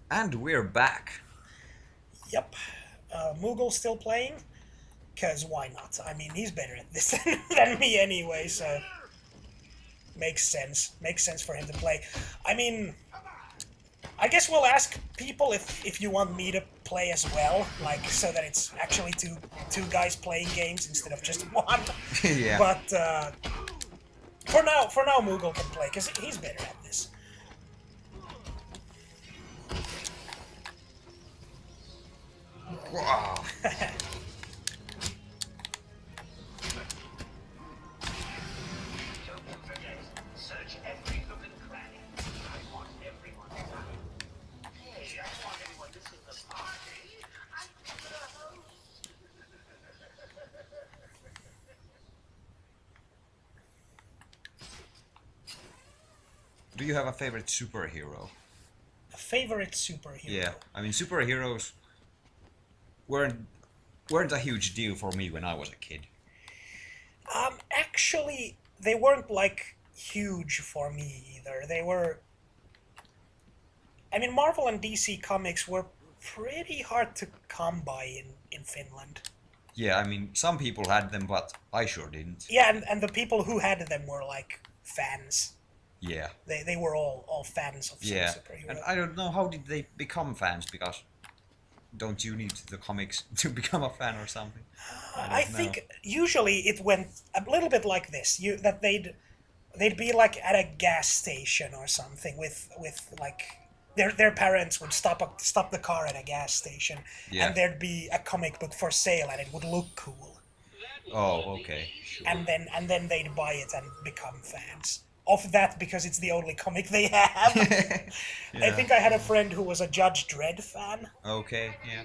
And we're back. Yep. Moogle still playing? Because why not? I mean, he's better at this than me anyway, so makes sense. Makes sense for him to play. I mean, I guess we'll ask people if you want me to play as well, like so that it's actually two guys playing games instead of just one. Yeah. But for now, Moogle can play because he's better at this. Wow. Do you have a favorite superhero? A favorite superhero. Yeah, I mean superheroes weren't weren't a huge deal for me when I was a kid. Actually, they weren't like huge for me either. They were. I mean, Marvel and DC comics were pretty hard to come by in Finland. Yeah, I mean some people had them, but I sure didn't. Yeah, and the people who had them were like fans. Yeah, They were all fans of some yeah, and superhero. I don't know how did they become fans because don't you need the comics to become a fan or something? I I don't know. think usually it went a little bit like this. That they'd be like at a gas station or something with like their parents would stop the car at a gas station, Yeah. and there'd be a comic book for sale and it would look cool, Oh, okay, sure. and then they'd buy it and become fans of that because it's the only comic they have. I Yeah. think I had a friend who was a Judge Dredd fan, Okay. Yeah.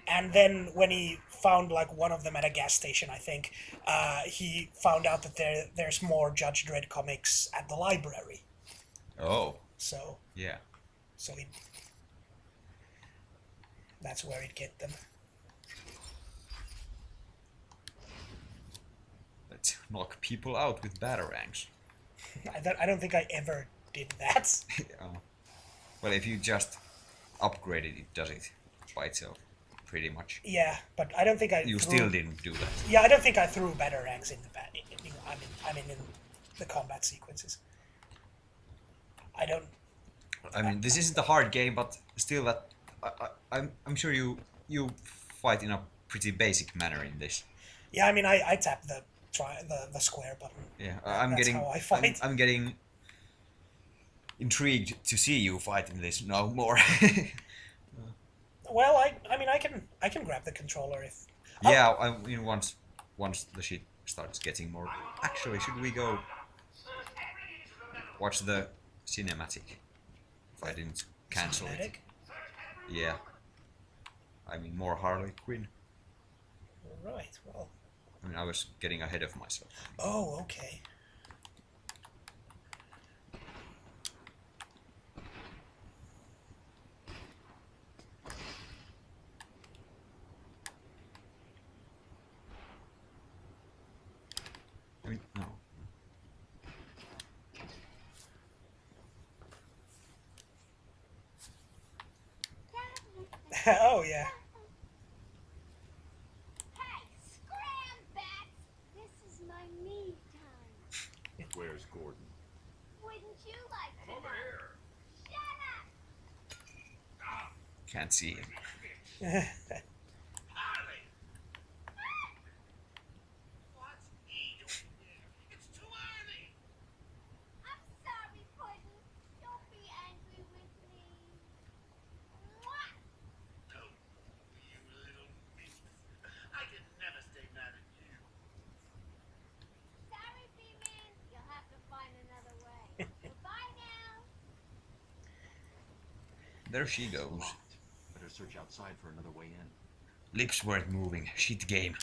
and then when he found like one of them at a gas station, I think he found out that there's more Judge Dredd comics at the library. Oh. So Yeah. so he, that's where he'd get them. Let's knock people out with batarangs. I don't think I ever did that. Oh. Well, if you just upgrade it, it does it by itself, pretty much. Yeah, but I don't think I You threw. still didn't do that. Yeah, I don't think I threw batarangs in the bat. I mean, in the combat sequences. I don't. I mean, this isn't a hard game, but still, that I'm sure you fight in a pretty basic manner in this. Yeah, I mean, I tap the square button. Yeah, That's how I fight. I'm getting intrigued to see you fight in this now more. Well, I mean, I can grab the controller if. Oh, Yeah, I mean once the shit starts getting more. Actually, should we go watch the cinematic? If I didn't cancel it. cinematic. Yeah, I mean more Harley Quinn. Right. Well. I mean I was getting ahead of myself. Oh, okay. I mean no. Oh yeah. Hey, scram, bats! This is my me time. Where's Gordon? Wouldn't you like to know? Shut up! Can't see him. Harley! What's he doing here? It's too early! I'm sorry, Puddin'. Don't be angry with me. Mwah! No, you little minx. I can never stay mad at you. Sorry, B-Man. You'll have to find another way. Goodbye now. There she goes. Better search outside for another way in. Lips weren't moving. Shit game.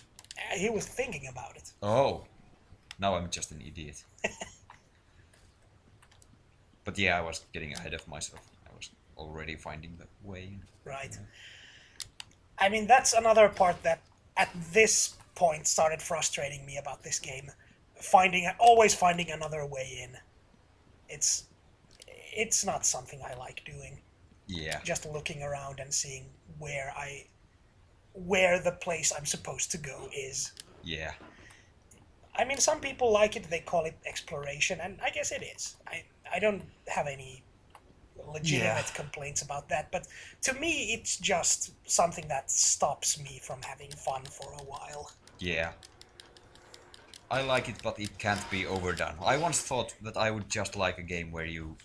He was thinking about it. Oh, now I'm just an idiot. But yeah, I was getting ahead of myself. I was already finding the way in. Right. I mean, that's another part that at this point started frustrating me about this game. Always finding another way in. It's it's not something I like doing. Yeah. Just looking around and seeing where the place I'm supposed to go is. Yeah. I mean, some people like it, they call it exploration, and I guess it is. I don't have any legitimate complaints about that, but to me, it's just something that stops me from having fun for a while. Yeah. I like it, but it can't be overdone. I once thought that I would just like a game where you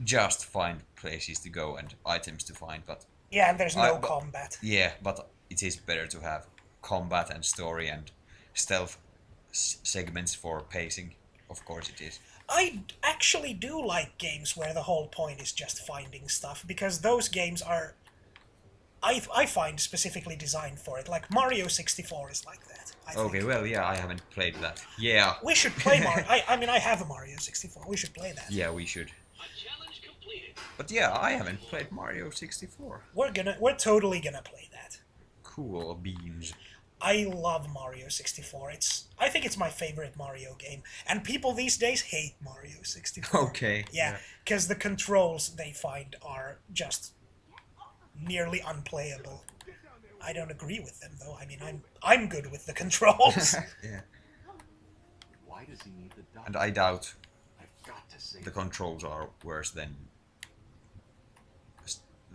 just find places to go and items to find, but Yeah, and there's I no but combat. yeah, but it is better to have combat and story and stealth segments for pacing. Of course it is. I actually do like games where the whole point is just finding stuff, because those games are, I find, specifically designed for it. Like Mario 64 is like that, I Okay, think. well, yeah, I haven't played that. Yeah. We should play Mario. I mean, I have a Mario 64. We should play that. Yeah, we should. A challenge completed. But yeah, I haven't played Mario 64. We're totally gonna play that. Cool beans. I love Mario 64. I think it's my favorite Mario game. And people these days hate Mario 64. Okay. Yeah, because the controls they find are just nearly unplayable. I don't agree with them though. I mean, I'm good with the controls. Yeah. Why does he need the doctor? And I doubt I've got to say the controls are worse than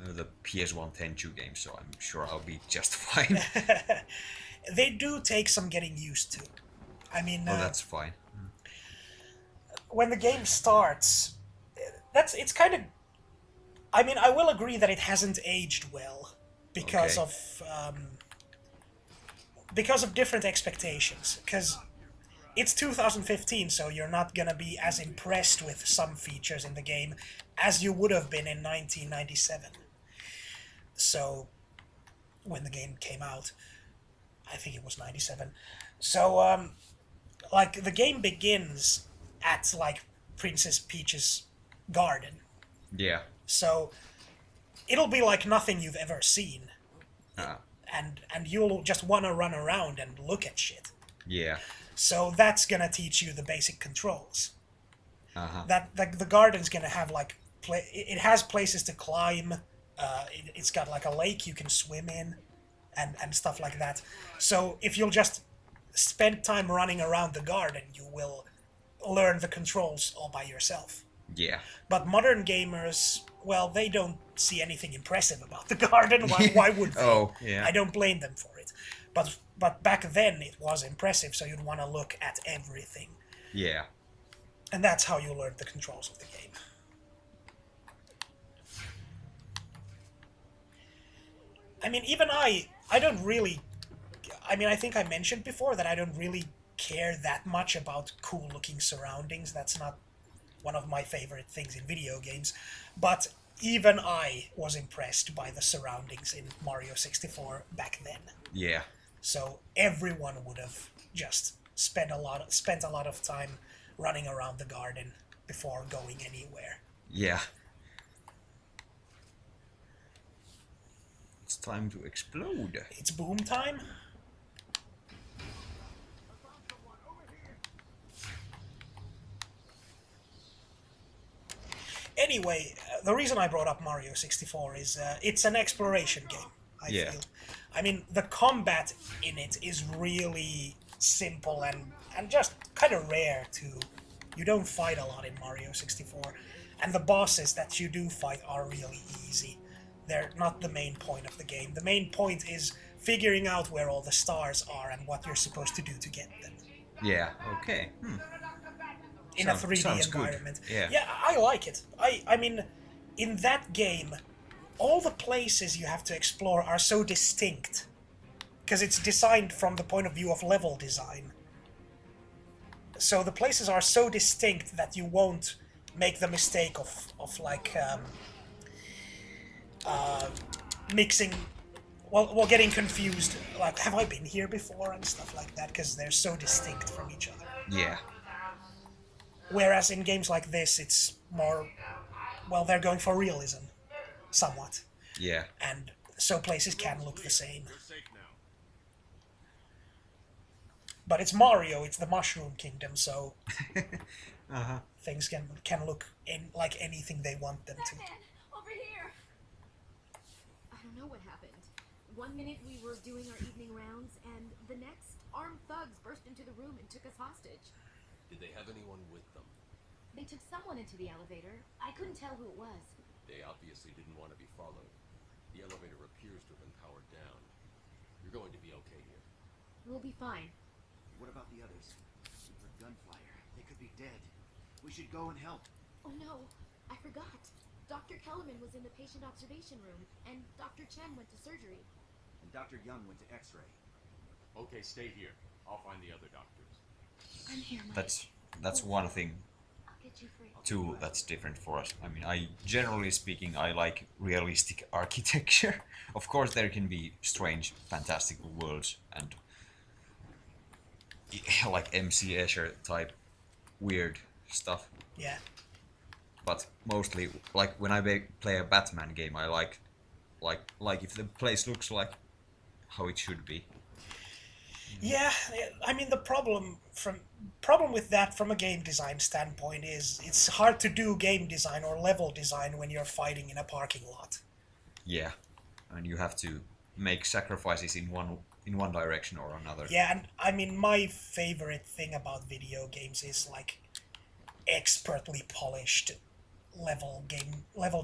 the PS1 Tenchu games, so I'm sure I'll be just fine. They do take some getting used to. I mean, Oh, that's fine. when the game starts, it's kind of. I mean, I will agree that it hasn't aged well because Okay. because of different expectations. Because it's 2015, so you're not gonna be as impressed with some features in the game as you would have been in 1997. So, when the game came out, I think it was 97. So, like, the game begins at, like, Princess Peach's garden. Yeah. So, it'll be like nothing you've ever seen. Uh, And you'll just want to run around and look at shit. yeah. So that's gonna teach you the basic controls. Uh-huh. That the garden's gonna have like it has places to climb. It's got like a lake you can swim in, and stuff like that. So if you'll just spend time running around the garden, you will learn the controls all by yourself. Yeah. But modern gamers, well, they don't see anything impressive about the garden. Why would they? Oh, yeah. I don't blame them for it. But back then it was impressive, so you'd want to look at everything. Yeah. And that's how you learned the controls of the game. I mean, even I don't really... I mean, I think I mentioned before that I don't really care that much about cool-looking surroundings. That's not one of my favorite things in video games. But even I was impressed by the surroundings in Mario 64 back then. Yeah. So everyone would have just spent a lot of time running around the garden before going anywhere. Yeah. It's time to explode. It's boom time. Anyway, the reason I brought up Mario 64 is it's an exploration game, I Yeah. feel. I mean, the combat in it is really simple and just kind of rare, too. You don't fight a lot in Mario 64, and the bosses that you do fight are really easy. They're not the main point of the game. The main point is figuring out where all the stars are and what you're supposed to do to get them. Yeah. Okay. In Sounds- a 3D sounds good. environment. Yeah. I like it. I mean, in that game, all the places you have to explore are so distinct. Because it's designed from the point of view of level design. So the places are so distinct that you won't make the mistake of like, mixing... Well, getting confused. Like, have I been here before? And stuff like that, because they're so distinct from each other. Yeah. Whereas in games like this, it's more, well, they're going for realism, somewhat. Yeah. And so places can look the same. But it's Mario, it's the Mushroom Kingdom, so Uh-huh. things can look like anything they want them to. Batman, over here. know what happened. One minute we were doing our evening rounds, and the next, armed thugs burst into the room and took us hostage. Did they have anyone with them? They took someone into the elevator. I couldn't tell who it was. They obviously didn't want to be followed. The elevator appears to have been powered down. You're going to be okay here. We'll be fine. What about the others? We've heard gunfire. They could be dead. We should go and help. Oh no, I forgot. Dr. Kellerman was in the patient observation room, and Dr. Chen went to surgery. And Dr. Young went to X-ray. Okay, stay here. I'll find the other doctors. I'm here, Mike. That's one thing I'll get you free. too that's different for us. I mean, I generally speaking, I like realistic architecture. Of course, there can be strange, fantastical worlds and like MC Escher type weird stuff. Yeah. But mostly, like when I play a Batman game, I like if the place looks like how it should be. Yeah, I mean the problem with that from a game design standpoint is it's hard to do game design or level design when you're fighting in a parking lot. Yeah, and you have to make sacrifices in one direction or another. Yeah, and I mean my favorite thing about video games is like expertly polished level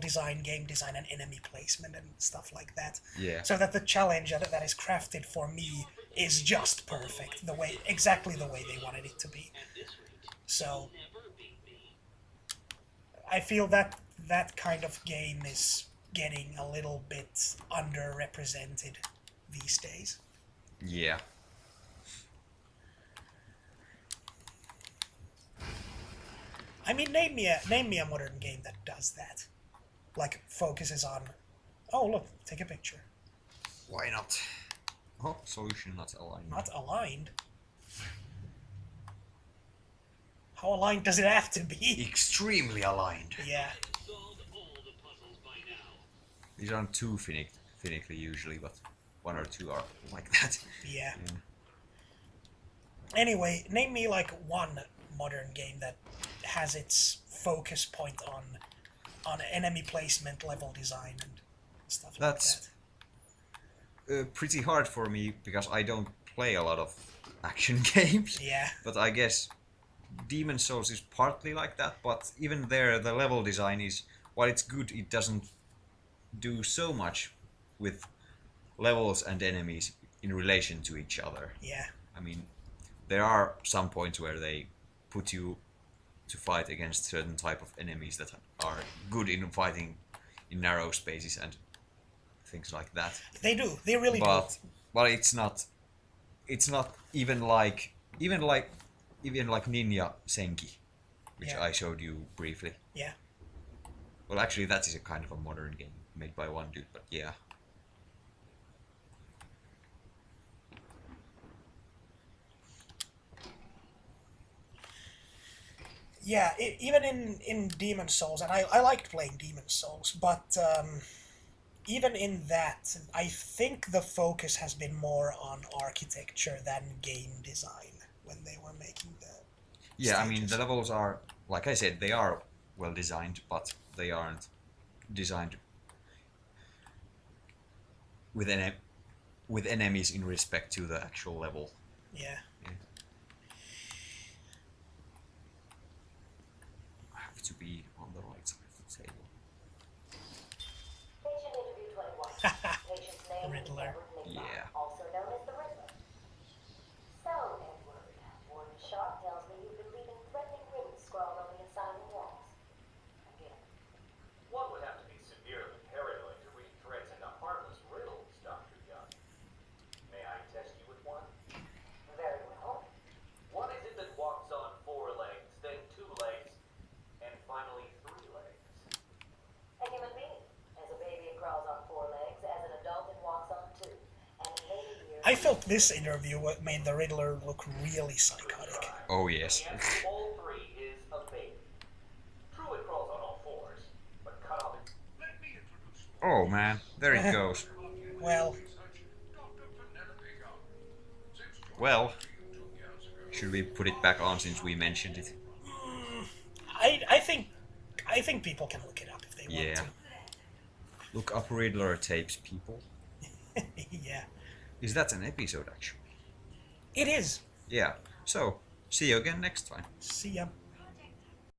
design, game design, and enemy placement and stuff like that. Yeah. So that the challenge that is crafted for me is just perfect, exactly the way they wanted it to be. So I feel that that kind of game is getting a little bit underrepresented these days. Yeah. I mean, name me a modern game that does that. Like, focuses on, oh, look, take a picture. Why not? Oh, solution not aligned. Not aligned? How aligned does it have to be? Extremely aligned. Yeah. These aren't too finically usually, but one or two are like that. Yeah. Anyway, name me like one modern game that has its focus point on enemy placement, level design, and stuff That's like that. pretty hard for me because I don't play a lot of action games. Yeah. But I guess Demon's Souls is partly like that, but even there the level design is, while it's good, it doesn't do so much with levels and enemies in relation to each other. Yeah. I mean, there are some points where they put you to fight against certain type of enemies that are good in fighting in narrow spaces and things like that. They do. They really do. But it's not even like Ninja Senki, which Yeah. I showed you briefly. Yeah. Well, actually, that is a kind of a modern game made by one dude, but yeah. Yeah, even in Demon's Souls, and I liked playing Demon's Souls, but even in that, I think the focus has been more on architecture than game design when they were making the Yeah, I mean, stages. the levels are, like I said, they are well designed, but they aren't designed with enemies in respect to the actual level. Yeah. I have to be on the right side of the table. Patient interview 21. Patient's name is Riddler. Edward Nixon, Yeah. also known as the Riddler. So, Edward, one shot tells me you've been leaving threatening riddles scrawled on the asylum walls. Again. One would have to be severely paranoid to read threats into harmless riddles, Dr. Young. May I test you with one? Very well. What is it that walks on 4 legs, then 2 legs, and finally 3 legs? A human being. As a baby, it crawls on 4 legs. As an adult, it walks on 2. And in later years... I felt this interview made the Riddler look really psychotic. Oh yes. The answer to all 3 is a baby. True, it crawls on all 4s, but cut off its... Let me introduce you. Oh man, there it goes. Well, Dr. Penelope Young. Since joining Well, me 2 years ago, should we put it back on since we mentioned it? I think people can look it up if they want Yeah. to. Look up Riddler tapes, people. Yeah. Is that an episode, actually? It is. Yeah. So, see you again next time. See ya.